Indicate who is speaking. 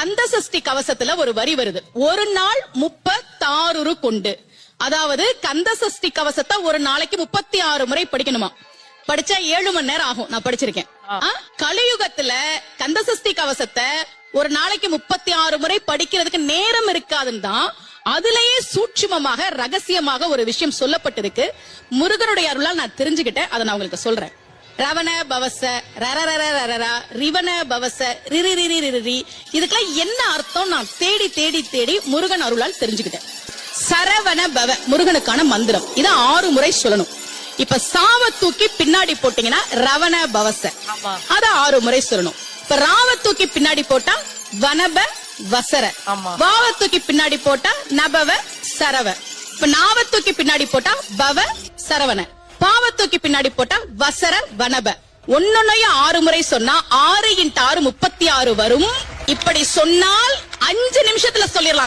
Speaker 1: கந்தசஷ்டி கவசத்துல ஒரு வரி வருது, ஒரு நாள் 36 கொண்டு. அதாவது கந்தசஷ்டி கவசத்தை ஒரு நாளைக்கு 36 முறை படிக்கணுமா. படிச்சா 7 மணி நேரம் ஆகும். நான் படிச்சிருக்கேன். கலியுகத்துல கந்தசஷ்டி கவசத்தை ஒரு நாளைக்கு 36 முறை படிக்கிறதுக்கு நேரம் இருக்காதுன்னு தான் அதுலயே சூட்சுமமாக ரகசியமாக ஒரு விஷயம் சொல்லப்பட்டிருக்கு. முருகனுடைய அருளால் நான் தெரிஞ்சுக்கிட்டேன். அதை நான் உங்களுக்கு சொல்றேன். ரவண பவச ரரரரரரா ரிவண பவச ரிரிரிரிரிரி, இதுக்கெல்லாம் என்ன அர்த்தம் நான் தேடி தேடி தேடி முருகன் அருளால் தெரிஞ்சுக்கிட்டேன். சரவண பவ முருகனுக்கான மந்திரம். இத 6 முறை சொல்லணும். இப்ப சாவ தூக்கி பின்னாடி போட்டீங்கன்னா ரவண பவச, அத 6 முறை சொல்லணும். இப்ப ராவ தூக்கி பின்னாடி போட்டா வனப வசர, வாவ தூக்கி பின்னாடி போட்டா நபவ சரவ, இப்ப நாவ தூக்கி பின்னாடி போட்டா பவ சரவண, பாவ தூக்கி பின்னாடி போட்டா வசர வனப. ஒன்னொன்னையும் 6 முறை சொன்னா 6 × 6 36 வரும். இப்படி சொன்னால் 5 நிமிஷத்துல சொல்லிடலாம்.